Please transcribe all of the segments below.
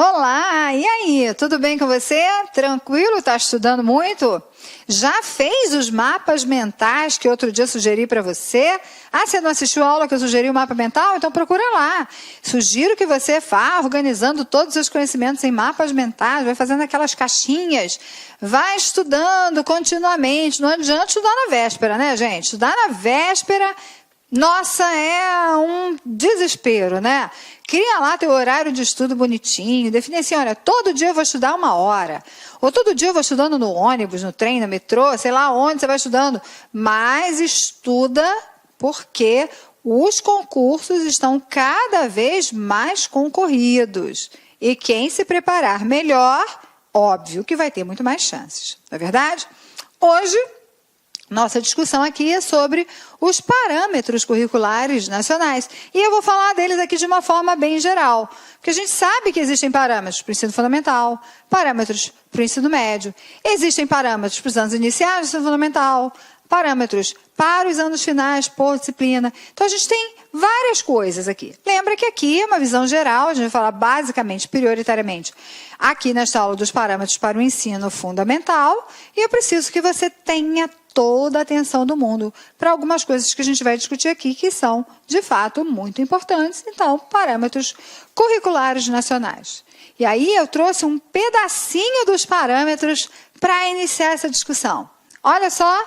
Olá, e aí, tudo bem com você? Tranquilo? Está estudando muito? Já fez os mapas mentais que outro dia sugeri para você? Ah, você não assistiu a aula que eu sugeri o mapa mental? Então procura lá. Sugiro que você vá organizando todos os seus conhecimentos em mapas mentais, vai fazendo aquelas caixinhas, vai estudando continuamente. Não adianta estudar na véspera, né, gente? Estudar na véspera, nossa, é um desespero, né? Cria lá teu horário de estudo bonitinho, define assim, olha, todo dia eu vou estudar 1 hora, ou todo dia eu vou estudando no ônibus, no trem, no metrô, sei lá onde você vai estudando, mas estuda porque os concursos estão cada vez mais concorridos e quem se preparar melhor, óbvio que vai ter muito mais chances, não é verdade? Hoje, nossa discussão aqui é sobre os parâmetros curriculares nacionais. E eu vou falar deles aqui de uma forma bem geral. Porque a gente sabe que existem parâmetros para o ensino fundamental, parâmetros para o ensino médio, existem parâmetros para os anos iniciais do ensino fundamental, parâmetros para os anos finais por disciplina. Então, a gente tem várias coisas aqui. Lembra que aqui é uma visão geral, a gente vai falar basicamente, prioritariamente, aqui nesta aula dos parâmetros para o ensino fundamental, e eu preciso que você tenha toda a atenção do mundo para algumas coisas que a gente vai discutir aqui, que são, de fato, muito importantes. Então, parâmetros curriculares nacionais. E aí eu trouxe um pedacinho dos parâmetros para iniciar essa discussão. Olha só,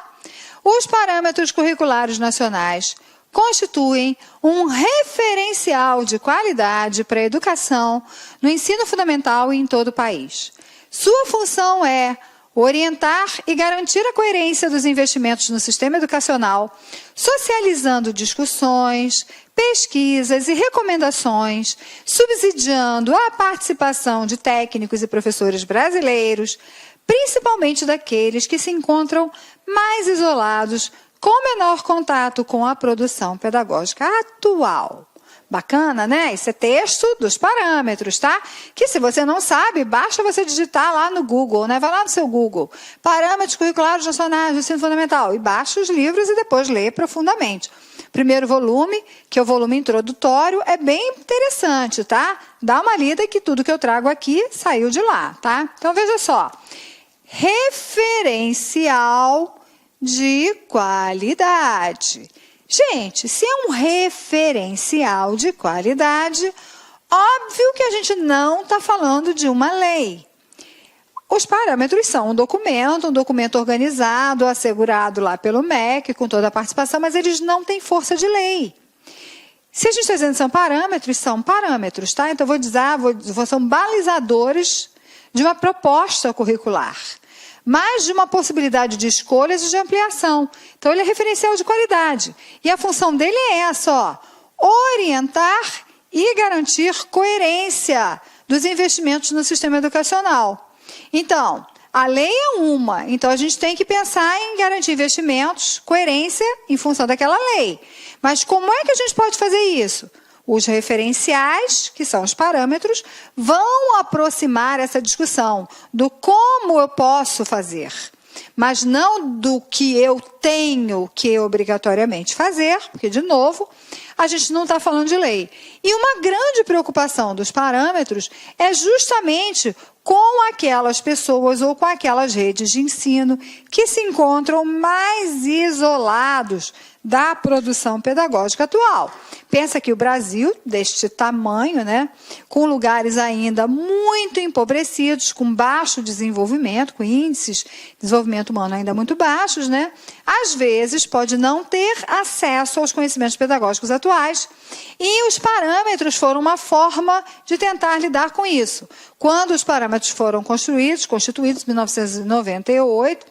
os parâmetros curriculares nacionais constituem um referencial de qualidade para a educação no ensino fundamental e em todo o país. Sua função é orientar e garantir a coerência dos investimentos no sistema educacional, socializando discussões, pesquisas e recomendações, subsidiando a participação de técnicos e professores brasileiros, principalmente daqueles que se encontram mais isolados, com menor contato com a produção pedagógica atual. Bacana, né? Isso é texto dos parâmetros, tá? Que se você não sabe, basta você digitar lá no Google, né? Vai lá no seu Google, Parâmetros Curriculares Nacionais do Ensino Fundamental, e baixa os livros e depois lê profundamente. Primeiro volume, que é o volume introdutório, é bem interessante, tá? Dá uma lida que tudo que eu trago aqui saiu de lá, tá? Então, veja só. Referencial de qualidade. Gente, se é um referencial de qualidade, óbvio que a gente não está falando de uma lei. Os parâmetros são um documento organizado, assegurado lá pelo MEC, com toda a participação, mas eles não têm força de lei. Se a gente está dizendo que são parâmetros, tá? Então, são balizadores de uma proposta curricular, mas de uma possibilidade de escolhas e de ampliação. Então, ele é referencial de qualidade. E a função dele é essa, ó, orientar e garantir coerência dos investimentos no sistema educacional. Então, a lei é uma, então a gente tem que pensar em garantir investimentos, coerência em função daquela lei. Mas como é que a gente pode fazer isso? Os referenciais, que são os parâmetros, vão aproximar essa discussão do como eu posso fazer, mas não do que eu tenho que obrigatoriamente fazer, porque, de novo, a gente não está falando de lei. E uma grande preocupação dos parâmetros é justamente com aquelas pessoas ou com aquelas redes de ensino que se encontram mais isolados da produção pedagógica atual. Pensa que o Brasil, deste tamanho, né, com lugares ainda muito empobrecidos, com baixo desenvolvimento, com índices de desenvolvimento humano ainda muito baixos, né, às vezes pode não ter acesso aos conhecimentos pedagógicos atuais. E os parâmetros foram uma forma de tentar lidar com isso. Quando os parâmetros foram constituídos em 1998,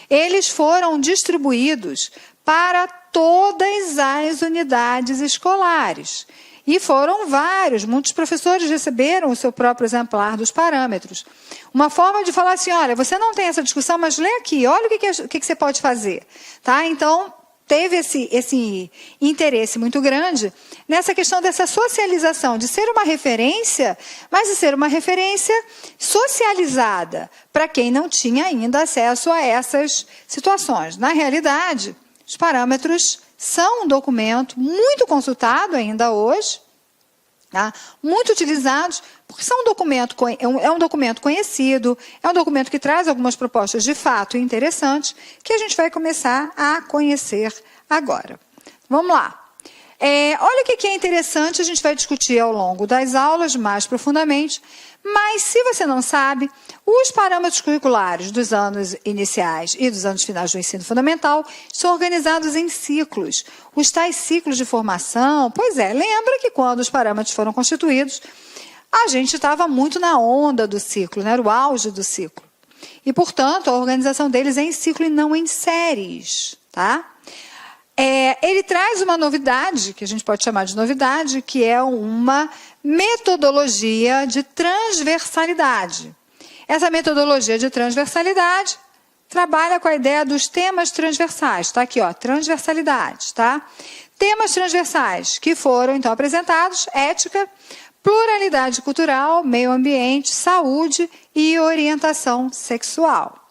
eles foram distribuídos para todas as unidades escolares. E foram vários, muitos professores receberam o seu próprio exemplar dos parâmetros. Uma forma de falar assim, olha, você não tem essa discussão, mas lê aqui, olha o que você pode fazer. Tá? Então, teve esse interesse muito grande nessa questão dessa socialização, de ser uma referência, mas de ser uma referência socializada, para quem não tinha ainda acesso a essas situações. Na realidade, os parâmetros são um documento muito consultado ainda hoje, tá? Muito utilizados Porque é um documento conhecido, é um documento que traz algumas propostas de fato interessantes, que a gente vai começar a conhecer agora. Vamos lá. Olha o que é interessante, a gente vai discutir ao longo das aulas mais profundamente, mas se você não sabe, os parâmetros curriculares dos anos iniciais e dos anos finais do ensino fundamental são organizados em ciclos. Os tais ciclos de formação, pois é, lembra que quando os parâmetros foram constituídos, a gente estava muito na onda do ciclo, né? Era o auge do ciclo. E, portanto, a organização deles é em ciclo e não em séries, tá? Ele traz uma novidade, que a gente pode chamar de novidade, que é uma metodologia de transversalidade. Essa metodologia de transversalidade trabalha com a ideia dos temas transversais. Está aqui, ó, transversalidade, tá? Temas transversais que foram, então, apresentados: ética, pluralidade cultural, meio ambiente, saúde e orientação sexual.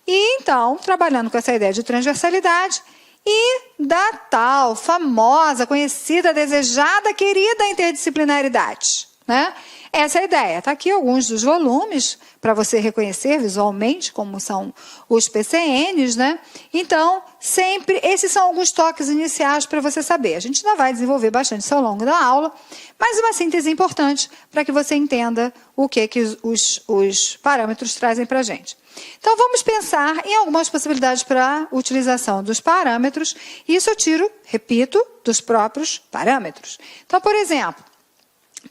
E, então, trabalhando com essa ideia de transversalidade e da tal, famosa, conhecida, desejada, querida interdisciplinaridade, né? Essa é a ideia. Está aqui alguns dos volumes para você reconhecer visualmente como são os PCNs, né? Então, sempre, esses são alguns toques iniciais para você saber. A gente ainda vai desenvolver bastante isso ao longo da aula, mas uma síntese importante para que você entenda o que os parâmetros trazem para a gente. Então, vamos pensar em algumas possibilidades para a utilização dos parâmetros. Isso eu tiro, repito, dos próprios parâmetros. Então, por exemplo,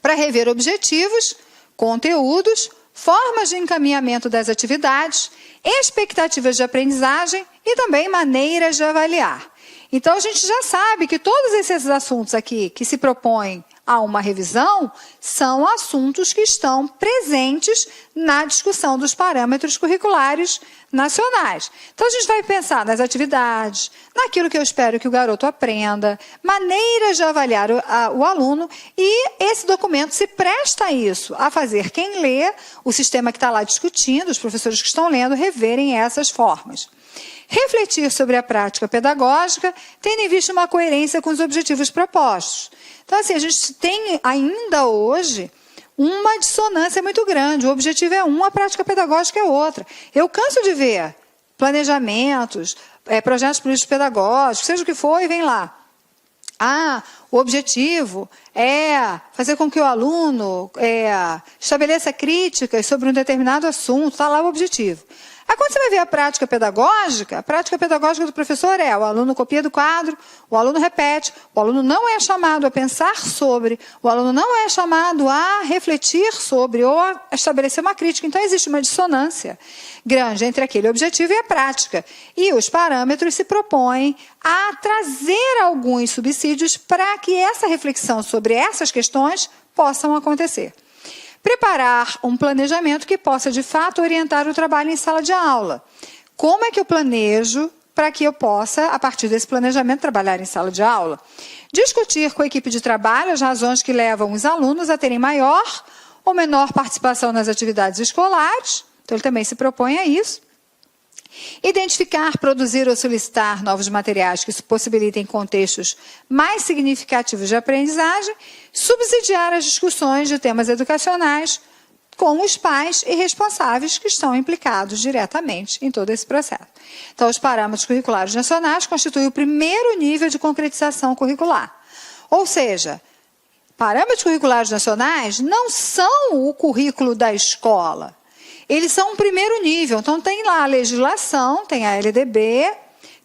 para rever objetivos, conteúdos, formas de encaminhamento das atividades, expectativas de aprendizagem e também maneiras de avaliar. Então, a gente já sabe que todos esses assuntos aqui que se propõem a uma revisão são assuntos que estão presentes na discussão dos parâmetros curriculares nacionais. Então, a gente vai pensar nas atividades, naquilo que eu espero que o garoto aprenda, maneiras de avaliar o aluno, e esse documento se presta a isso, a fazer quem lê, o sistema que está lá discutindo, os professores que estão lendo, reverem essas formas. Refletir sobre a prática pedagógica, tendo em vista uma coerência com os objetivos propostos. Então, assim, a gente tem ainda hoje uma dissonância muito grande. O objetivo é um, a prática pedagógica é outra. Eu canso de ver planejamentos, projetos políticos pedagógicos, seja o que for, e vem lá. O objetivo é fazer com que o aluno estabeleça críticas sobre um determinado assunto, está lá o objetivo. Aí, quando você vai ver a prática pedagógica do professor o aluno copia do quadro, o aluno repete, o aluno não é chamado a pensar sobre, o aluno não é chamado a refletir sobre ou a estabelecer uma crítica. Então, existe uma dissonância grande entre aquele objetivo e a prática. E os parâmetros se propõem a trazer alguns subsídios para que essa reflexão sobre essas questões possam acontecer. Preparar um planejamento que possa, de fato, orientar o trabalho em sala de aula. Como é que eu planejo para que eu possa, a partir desse planejamento, trabalhar em sala de aula? Discutir com a equipe de trabalho as razões que levam os alunos a terem maior ou menor participação nas atividades escolares. Então, ele também se propõe a isso. Identificar, produzir ou solicitar novos materiais que possibilitem contextos mais significativos de aprendizagem, subsidiar as discussões de temas educacionais com os pais e responsáveis que estão implicados diretamente em todo esse processo. Então, os parâmetros curriculares nacionais constituem o primeiro nível de concretização curricular. Ou seja, parâmetros curriculares nacionais não são o currículo da escola. Eles são um primeiro nível. Então, tem lá a legislação, tem a LDB,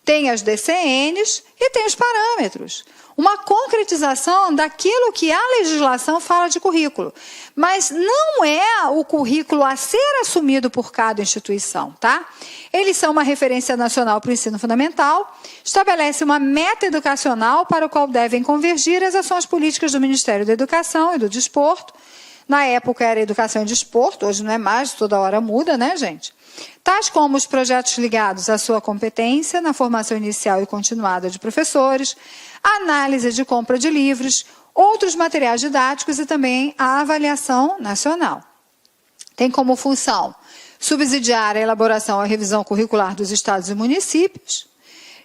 tem as DCNs e tem os parâmetros. Uma concretização daquilo que a legislação fala de currículo. Mas não é o currículo a ser assumido por cada instituição, tá? Eles são uma referência nacional para o ensino fundamental, estabelece uma meta educacional para o qual devem convergir as ações políticas do Ministério da Educação e do Desporto. Na época era educação e desporto, hoje não é mais, toda hora muda, né, gente? Tais como os projetos ligados à sua competência na formação inicial e continuada de professores, análise de compra de livros, outros materiais didáticos e também a avaliação nacional. Tem como função subsidiar a elaboração e a revisão curricular dos estados e municípios,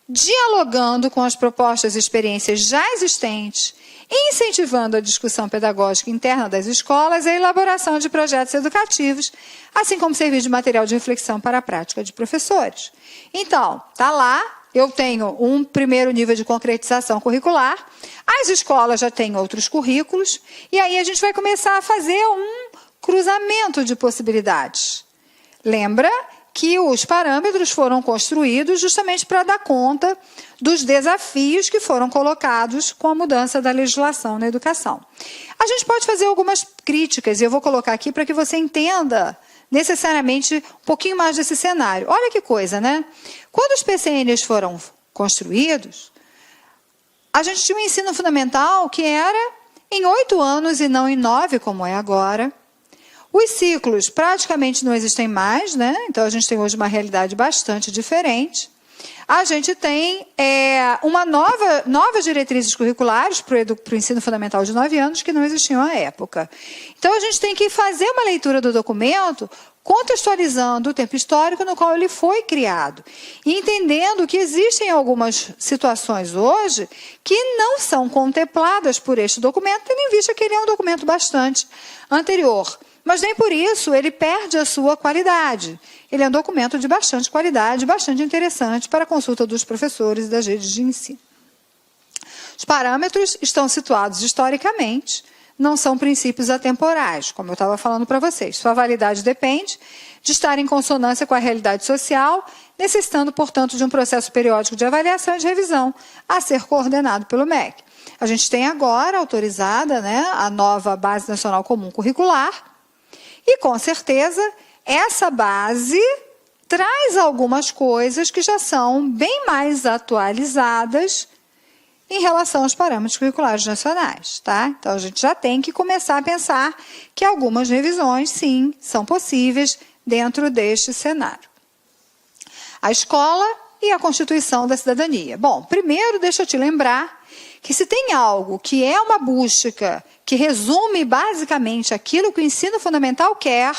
dialogando com as propostas e experiências já existentes incentivando a discussão pedagógica interna das escolas e a elaboração de projetos educativos, assim como servir de material de reflexão para a prática de professores. Então, está lá, eu tenho um primeiro nível de concretização curricular, as escolas já têm outros currículos, e aí a gente vai começar a fazer um cruzamento de possibilidades. Lembra que os parâmetros foram construídos justamente para dar conta dos desafios que foram colocados com a mudança da legislação na educação. A gente pode fazer algumas críticas, e eu vou colocar aqui para que você entenda necessariamente um pouquinho mais desse cenário. Olha que coisa, né? Quando os PCNs foram construídos, a gente tinha um ensino fundamental que era em 8 anos e não em 9, como é agora. Os ciclos praticamente não existem mais, né? Então a gente tem hoje uma realidade bastante diferente. A gente tem uma novas diretrizes curriculares para o ensino fundamental de 9 anos que não existiam à época. Então a gente tem que fazer uma leitura do documento contextualizando o tempo histórico no qual ele foi criado e entendendo que existem algumas situações hoje que não são contempladas por este documento, tendo em vista que ele é um documento bastante anterior. Mas nem por isso ele perde a sua qualidade. Ele é um documento de bastante qualidade, bastante interessante para a consulta dos professores e das redes de ensino. Os parâmetros estão situados historicamente, não são princípios atemporais, como eu estava falando para vocês. Sua validade depende de estar em consonância com a realidade social, necessitando, portanto, de um processo periódico de avaliação e de revisão a ser coordenado pelo MEC. A gente tem agora autorizada, né, a nova Base Nacional Comum Curricular, e, com certeza, essa base traz algumas coisas que já são bem mais atualizadas em relação aos parâmetros curriculares nacionais, tá? Então, a gente já tem que começar a pensar que algumas revisões, sim, são possíveis dentro deste cenário. A escola e a Constituição da Cidadania. Bom, primeiro, deixa eu te lembrar que se tem algo que é uma busca que resume basicamente aquilo que o ensino fundamental quer,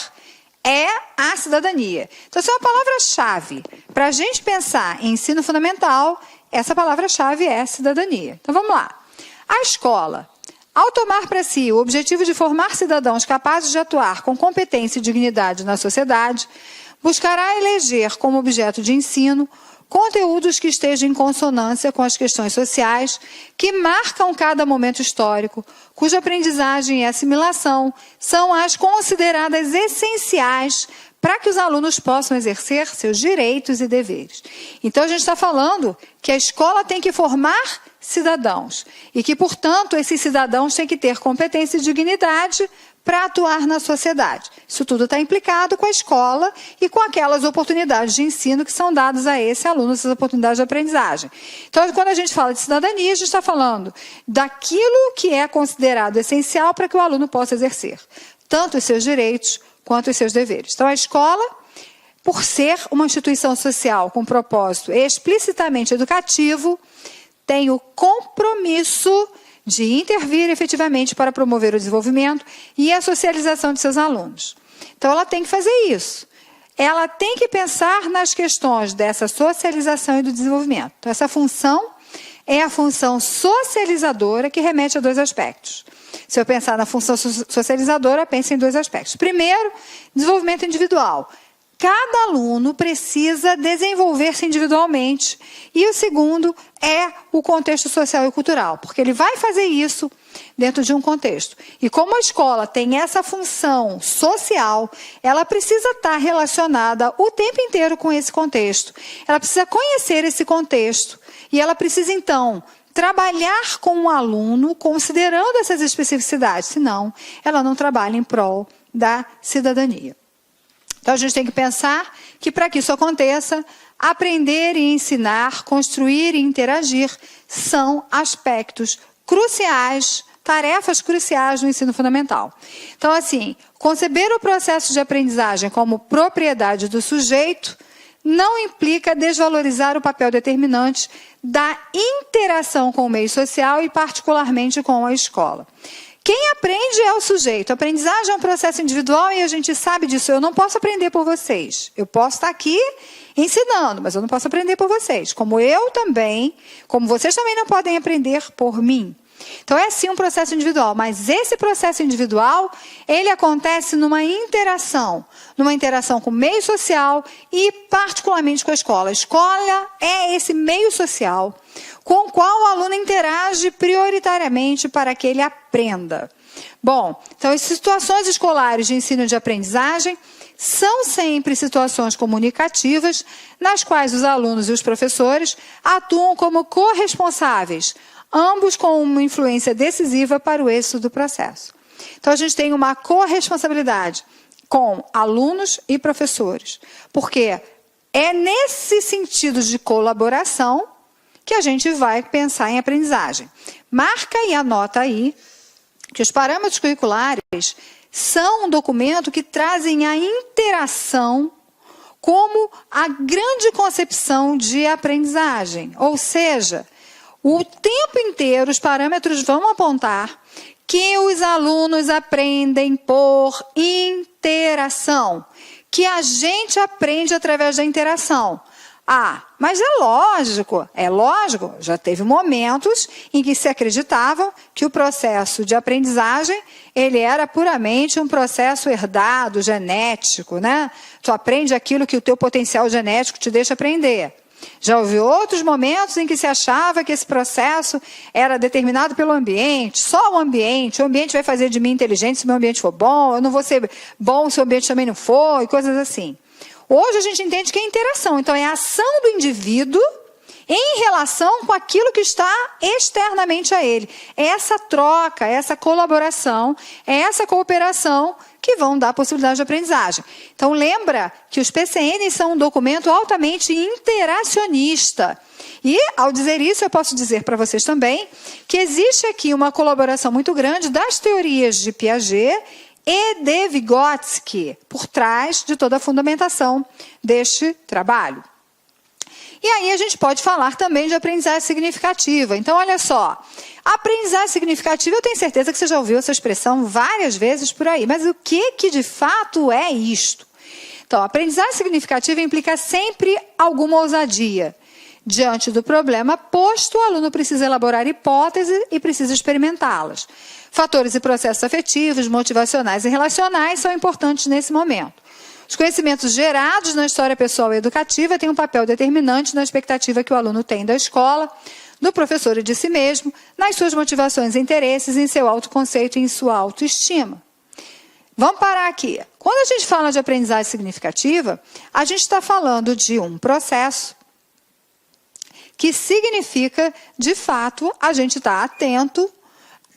é a cidadania. Então, essa é uma palavra-chave. Para a gente pensar em ensino fundamental, essa palavra-chave é cidadania. Então, vamos lá. A escola, ao tomar para si o objetivo de formar cidadãos capazes de atuar com competência e dignidade na sociedade, buscará eleger como objeto de ensino conteúdos que estejam em consonância com as questões sociais que marcam cada momento histórico, cuja aprendizagem e assimilação são as consideradas essenciais para que os alunos possam exercer seus direitos e deveres. Então, a gente está falando que a escola tem que formar cidadãos e que, portanto, esses cidadãos têm que ter competência e dignidade para atuar na sociedade. Isso tudo está implicado com a escola e com aquelas oportunidades de ensino que são dadas a esse aluno, essas oportunidades de aprendizagem. Então, quando a gente fala de cidadania, a gente está falando daquilo que é considerado essencial para que o aluno possa exercer tanto os seus direitos quanto os seus deveres. Então, a escola, por ser uma instituição social com propósito explicitamente educativo, tem o compromisso de intervir efetivamente para promover o desenvolvimento e a socialização de seus alunos. Então, ela tem que fazer isso. Ela tem que pensar nas questões dessa socialização e do desenvolvimento. Então, essa função é a função socializadora que remete a 2 aspectos. Se eu pensar na função socializadora, pense em 2 aspectos. Primeiro, desenvolvimento individual. Cada aluno precisa desenvolver-se individualmente. E o segundo é o contexto social e cultural, porque ele vai fazer isso dentro de um contexto. E como a escola tem essa função social, ela precisa estar relacionada o tempo inteiro com esse contexto. Ela precisa conhecer esse contexto e ela precisa, então, trabalhar com o aluno considerando essas especificidades, senão ela não trabalha em prol da cidadania. Então, a gente tem que pensar que, para que isso aconteça, aprender e ensinar, construir e interagir são aspectos cruciais, tarefas cruciais no ensino fundamental. Então, assim, conceber o processo de aprendizagem como propriedade do sujeito não implica desvalorizar o papel determinante da interação com o meio social e, particularmente, com a escola. Quem aprende é o sujeito. A aprendizagem é um processo individual e a gente sabe disso. Eu não posso aprender por vocês. Eu posso estar aqui ensinando, mas eu não posso aprender por vocês. Como vocês também não podem aprender por mim. Então, é sim um processo individual, mas esse processo individual, ele acontece numa interação com o meio social e particularmente com a escola. A escola é esse meio social com o qual o aluno interage prioritariamente para que ele aprenda. Bom, então as situações escolares de ensino e de aprendizagem são sempre situações comunicativas nas quais os alunos e os professores atuam como corresponsáveis, ambos com uma influência decisiva para o êxito do processo. Então, a gente tem uma corresponsabilidade com alunos e professores, porque é nesse sentido de colaboração que a gente vai pensar em aprendizagem. Marca e anota aí que os parâmetros curriculares são um documento que trazem a interação como a grande concepção de aprendizagem. Ou seja, o tempo inteiro os parâmetros vão apontar que os alunos aprendem por interação, que a gente aprende através da interação. Ah, mas é lógico, já teve momentos em que se acreditavam que o processo de aprendizagem, ele era puramente um processo herdado, genético, né? Tu aprende aquilo que o teu potencial genético te deixa aprender. Já houve outros momentos em que se achava que esse processo era determinado pelo ambiente, só o ambiente vai fazer de mim inteligente se o meu ambiente for bom, eu não vou ser bom se o ambiente também não for, e coisas assim. Hoje a gente entende que é interação, então é a ação do indivíduo em relação com aquilo que está externamente a ele. É essa troca, essa colaboração, é essa cooperação que vão dar possibilidade de aprendizagem. Então lembra que os PCNs são um documento altamente interacionista. E ao dizer isso eu posso dizer para vocês também que existe aqui uma colaboração muito grande das teorias de Piaget e de Vygotsky, por trás de toda a fundamentação deste trabalho. E aí a gente pode falar também de aprendizagem significativa. Então, olha só, aprendizagem significativa, eu tenho certeza que você já ouviu essa expressão várias vezes por aí, mas o que de fato é isto? Então, aprendizagem significativa implica sempre alguma ousadia. Diante do problema posto, o aluno precisa elaborar hipóteses e precisa experimentá-las. Fatores e processos afetivos, motivacionais e relacionais são importantes nesse momento. Os conhecimentos gerados na história pessoal e educativa têm um papel determinante na expectativa que o aluno tem da escola, do professor e de si mesmo, nas suas motivações e interesses, em seu autoconceito e em sua autoestima. Vamos parar aqui. Quando a gente fala de aprendizagem significativa, a gente está falando de um processo que significa, de fato, a gente está atento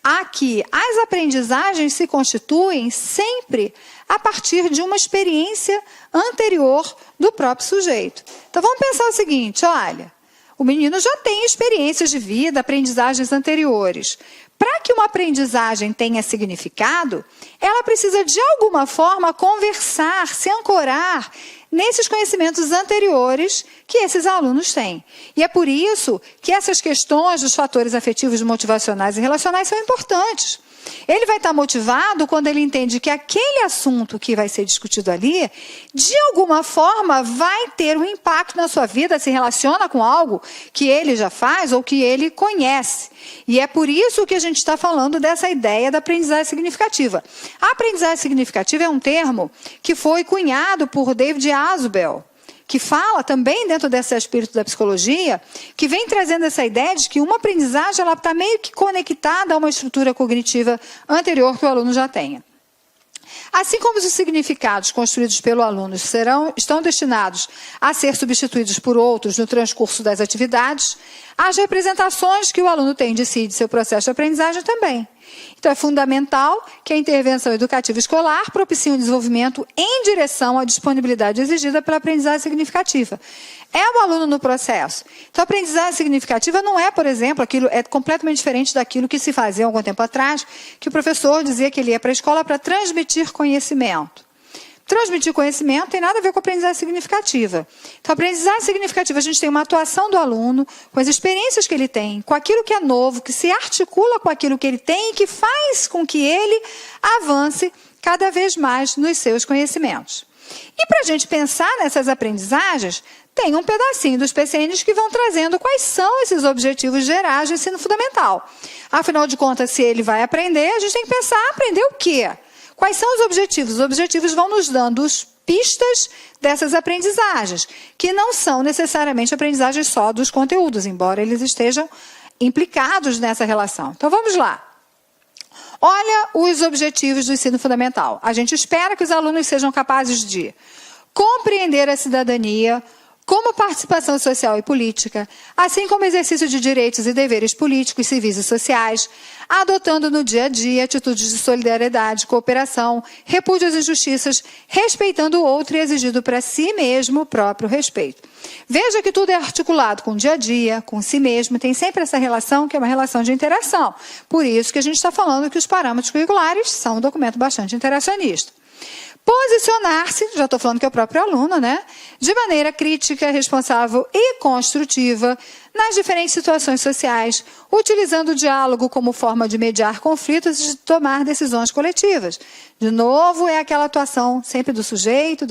a que as aprendizagens se constituem sempre a partir de uma experiência anterior do próprio sujeito. Então, vamos pensar o seguinte, olha, o menino já tem experiências de vida, aprendizagens anteriores. Para que uma aprendizagem tenha significado, ela precisa, de alguma forma, conversar, se ancorar nesses conhecimentos anteriores que esses alunos têm. E é por isso que essas questões dos fatores afetivos, motivacionais e relacionais são importantes. Ele vai estar motivado quando ele entende que aquele assunto que vai ser discutido ali, de alguma forma, vai ter um impacto na sua vida, se relaciona com algo que ele já faz ou que ele conhece. E é por isso que a gente está falando dessa ideia da aprendizagem significativa. A aprendizagem significativa é um termo que foi cunhado por David Ausubel, que fala também dentro desse espírito da psicologia, que vem trazendo essa ideia de que uma aprendizagem ela está meio que conectada a uma estrutura cognitiva anterior que o aluno já tenha. Assim como os significados construídos pelo aluno estão destinados a ser substituídos por outros no transcurso das atividades, as representações que o aluno tem de si e de seu processo de aprendizagem também. Então, é fundamental que a intervenção educativa escolar propicie um desenvolvimento em direção à disponibilidade exigida pela aprendizagem significativa. É o aluno no processo. Então, a aprendizagem significativa não é, por exemplo, é completamente diferente daquilo que se fazia algum tempo atrás, que o professor dizia que ele ia para a escola para transmitir conhecimento. Transmitir conhecimento tem nada a ver com a aprendizagem significativa. Então, a aprendizagem significativa, a gente tem uma atuação do aluno, com as experiências que ele tem, com aquilo que é novo, que se articula com aquilo que ele tem e que faz com que ele avance cada vez mais nos seus conhecimentos. E para a gente pensar nessas aprendizagens, tem um pedacinho dos PCNs que vão trazendo quais são esses objetivos gerais do ensino fundamental. Afinal de contas, se ele vai aprender, a gente tem que pensar, aprender o quê? Quais são os objetivos? Os objetivos vão nos dando pistas dessas aprendizagens, que não são necessariamente aprendizagens só dos conteúdos, embora eles estejam implicados nessa relação. Então, vamos lá. Olha os objetivos do ensino fundamental. A gente espera que os alunos sejam capazes de compreender a cidadania como participação social e política, assim como exercício de direitos e deveres políticos, civis e sociais, adotando no dia a dia atitudes de solidariedade, cooperação, repúdio às injustiças, respeitando o outro e exigindo para si mesmo o próprio respeito. Veja que tudo é articulado com o dia a dia, com si mesmo, tem sempre essa relação que é uma relação de interação. Por isso que a gente está falando que os parâmetros curriculares são um documento bastante interacionista. Posicionar-se, já estou falando que é o próprio aluno, né? De maneira crítica, responsável e construtiva nas diferentes situações sociais, utilizando o diálogo como forma de mediar conflitos e de tomar decisões coletivas. De novo, é aquela atuação sempre do sujeito,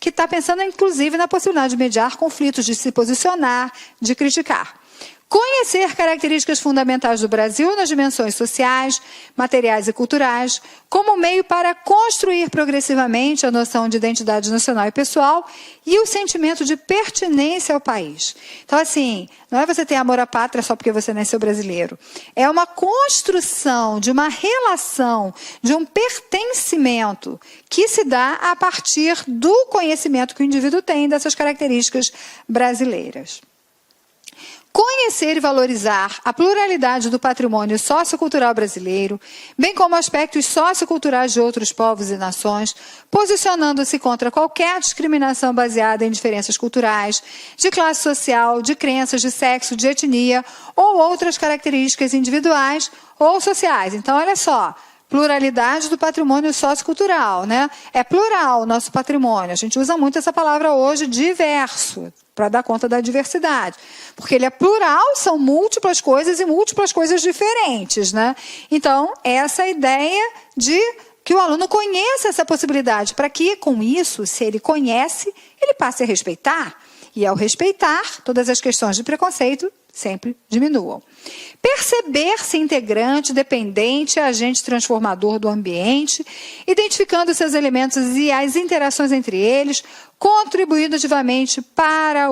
que está pensando inclusive na possibilidade de mediar conflitos, de se posicionar, de criticar. Conhecer características fundamentais do Brasil nas dimensões sociais, materiais e culturais, como meio para construir progressivamente a noção de identidade nacional e pessoal e o sentimento de pertinência ao país. Então, assim, não é você ter amor à pátria só porque você nasceu brasileiro. É uma construção de uma relação, de um pertencimento que se dá a partir do conhecimento que o indivíduo tem dessas características brasileiras. Conhecer e valorizar a pluralidade do patrimônio sociocultural brasileiro, bem como aspectos socioculturais de outros povos e nações, posicionando-se contra qualquer discriminação baseada em diferenças culturais, de classe social, de crenças, de sexo, de etnia ou outras características individuais ou sociais. Então, olha só. Pluralidade do patrimônio sociocultural, né? É plural o nosso patrimônio. A gente usa muito essa palavra hoje, diverso, para dar conta da diversidade. Porque ele é plural, são múltiplas coisas e múltiplas coisas diferentes, né? Então, essa é a ideia de que o aluno conheça essa possibilidade, para que, com isso, se ele conhece, ele passe a respeitar. E, ao respeitar, todas as questões de preconceito sempre diminuam. Perceber-se integrante, dependente, agente transformador do ambiente, identificando seus elementos e as interações entre eles, contribuindo ativamente para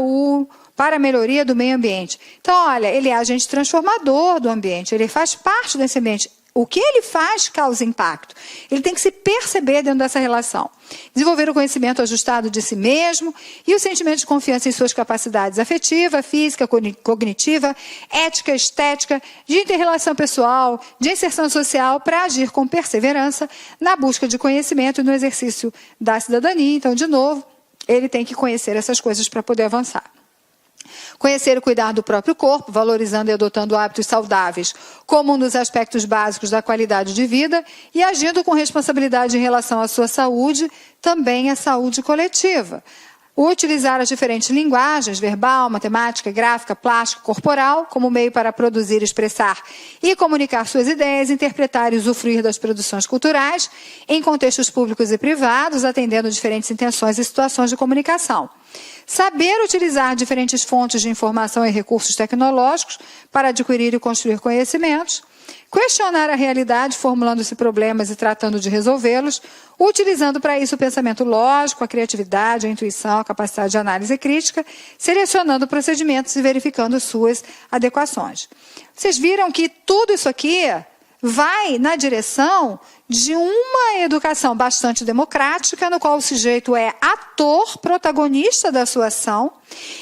a melhoria do meio ambiente. Então, olha, ele é agente transformador do ambiente, ele faz parte desse ambiente. O que ele faz causa impacto. Ele tem que se perceber dentro dessa relação. Desenvolver o conhecimento ajustado de si mesmo e o sentimento de confiança em suas capacidades afetiva, física, cognitiva, ética, estética, de inter-relação pessoal, de inserção social, para agir com perseverança na busca de conhecimento e no exercício da cidadania. Então, de novo, ele tem que conhecer essas coisas para poder avançar. Conhecer e cuidar do próprio corpo, valorizando e adotando hábitos saudáveis como um dos aspectos básicos da qualidade de vida e agindo com responsabilidade em relação à sua saúde, também a saúde coletiva. Utilizar as diferentes linguagens, verbal, matemática, gráfica, plástica, corporal, como meio para produzir, expressar e comunicar suas ideias, interpretar e usufruir das produções culturais em contextos públicos e privados, atendendo diferentes intenções e situações de comunicação. Saber utilizar diferentes fontes de informação e recursos tecnológicos para adquirir e construir conhecimentos. Questionar a realidade, formulando-se problemas e tratando de resolvê-los, utilizando para isso o pensamento lógico, a criatividade, a intuição, a capacidade de análise crítica, selecionando procedimentos e verificando suas adequações. Vocês viram que tudo isso aqui vai na direção de uma educação bastante democrática, no qual o sujeito é ator, protagonista da sua ação,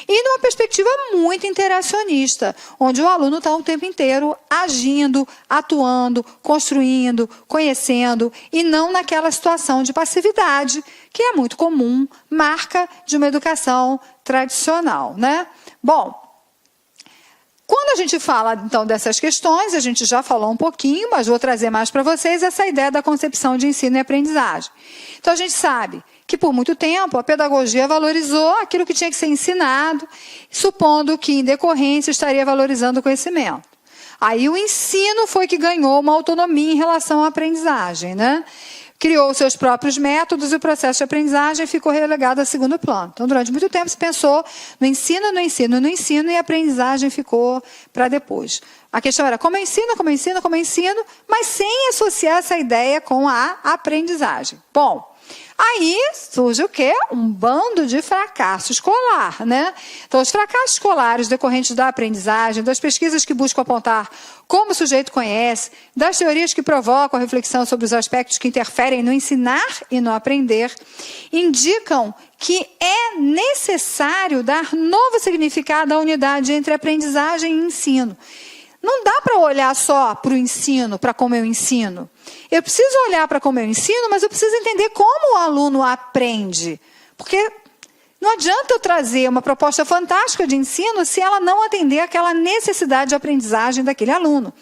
e numa perspectiva muito interacionista, onde o aluno está o tempo inteiro agindo, atuando, construindo, conhecendo, e não naquela situação de passividade, que é muito comum, marca de uma educação tradicional, né? Bom, quando a gente fala, então, dessas questões, a gente já falou um pouquinho, mas vou trazer mais para vocês essa ideia da concepção de ensino e aprendizagem. Então, a gente sabe que, por muito tempo, a pedagogia valorizou aquilo que tinha que ser ensinado, supondo que, em decorrência, estaria valorizando o conhecimento. Aí, o ensino foi que ganhou uma autonomia em relação à aprendizagem, né? criou seus próprios métodos e o processo de aprendizagem ficou relegado a segundo plano. Então, durante muito tempo se pensou no ensino, no ensino, no ensino, e a aprendizagem ficou para depois. A questão era como eu ensino, como eu ensino, como eu ensino, mas sem associar essa ideia com a aprendizagem. Bom, aí surge o quê? Um bando de fracasso escolar, né? Então, os fracassos escolares decorrentes da aprendizagem, das pesquisas que buscam apontar como o sujeito conhece, das teorias que provocam a reflexão sobre os aspectos que interferem no ensinar e no aprender, indicam que é necessário dar novo significado à unidade entre aprendizagem e ensino. Não dá para olhar só para o ensino, para como eu ensino. Eu preciso olhar para como eu ensino, mas eu preciso entender como o aluno aprende. Porque não adianta eu trazer uma proposta fantástica de ensino se ela não atender aquela necessidade de aprendizagem daquele aluno.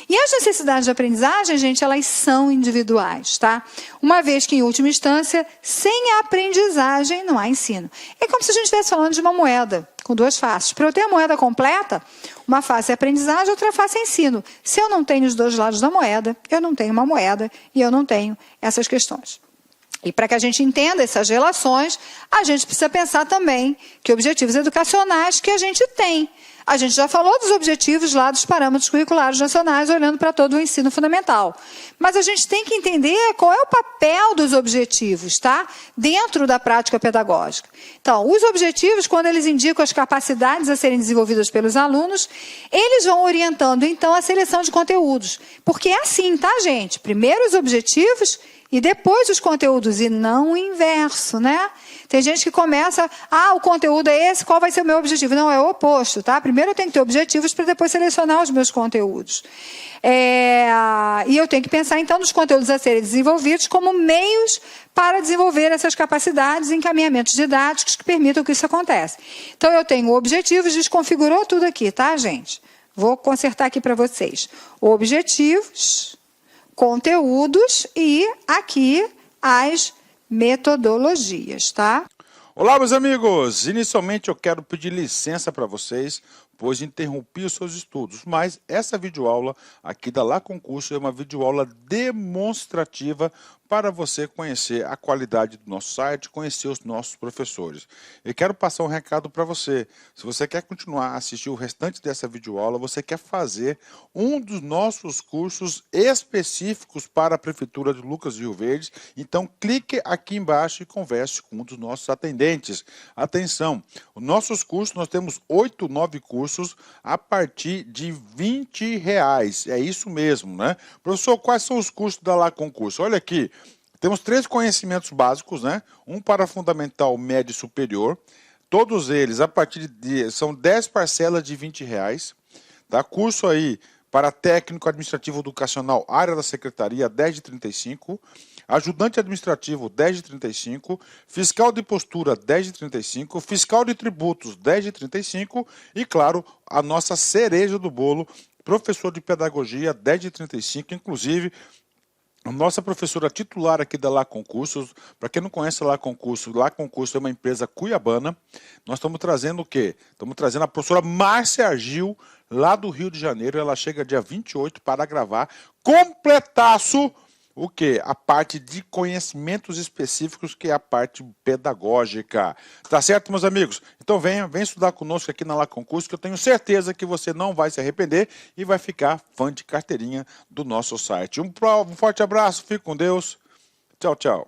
E as necessidades de aprendizagem, gente, elas são individuais, tá? Uma vez que, em última instância, sem a aprendizagem não há ensino. É como se a gente estivesse falando de uma moeda com duas faces. Para eu ter a moeda completa, uma face é aprendizagem, outra face é ensino. Se eu não tenho os dois lados da moeda, eu não tenho uma moeda e eu não tenho essas questões. E para que a gente entenda essas relações, a gente precisa pensar também que objetivos educacionais que a gente tem. A gente já falou dos objetivos lá dos parâmetros curriculares nacionais, olhando para todo o ensino fundamental. Mas a gente tem que entender qual é o papel dos objetivos, tá? Dentro da prática pedagógica. Então, os objetivos, quando eles indicam as capacidades a serem desenvolvidas pelos alunos, eles vão orientando, então, a seleção de conteúdos. Porque é assim, tá, gente? Primeiro os objetivos e depois os conteúdos, e não o inverso, né? Tem gente que começa, o conteúdo é esse, qual vai ser o meu objetivo? Não, é o oposto, tá? Primeiro eu tenho que ter objetivos para depois selecionar os meus conteúdos. E eu tenho que pensar, então, nos conteúdos a serem desenvolvidos como meios para desenvolver essas capacidades e encaminhamentos didáticos que permitam que isso aconteça. Então, eu tenho objetivos, desconfigurou tudo aqui, tá, gente? Vou consertar aqui para vocês. Objetivos, conteúdos e aqui as metodologias, tá? Olá, meus amigos! Inicialmente eu quero pedir licença para vocês, pois interrompi os seus estudos, mas essa videoaula aqui da Lá Concurso é uma videoaula demonstrativa para você conhecer a qualidade do nosso site, conhecer os nossos professores. Eu quero passar um recado para você. Se você quer continuar a assistir o restante dessa videoaula, você quer fazer um dos nossos cursos específicos para a Prefeitura de Lucas do Rio Verde, então clique aqui embaixo e converse com um dos nossos atendentes. Atenção, os nossos cursos, nós temos 8, 9 cursos a partir de R$20. É isso mesmo, né? Professor, quais são os cursos da Lá Concurso? Olha aqui. Temos 3 conhecimentos básicos, né? Um para fundamental, médio e superior. Todos eles, a partir de... são 10 parcelas de R$20. Tá? Curso aí para técnico administrativo educacional, área da secretaria, 10 de 35. Ajudante administrativo, 10 de 35. Fiscal de postura, 10 de 35. Fiscal de tributos, 10 de 35. E, claro, a nossa cereja do bolo, professor de pedagogia, 10 de 35. Inclusive, a nossa professora titular aqui da Lá Concursos, para quem não conhece a Lá Concurso é uma empresa cuiabana. Nós estamos trazendo o quê? Estamos trazendo a professora Márcia Argil, lá do Rio de Janeiro. Ela chega dia 28 para gravar completaço o quê? A parte de conhecimentos específicos, que é a parte pedagógica. Tá certo, meus amigos? Então venha estudar conosco aqui na Lá Concurso, que eu tenho certeza que você não vai se arrepender e vai ficar fã de carteirinha do nosso site. Um forte abraço, fique com Deus. Tchau, tchau.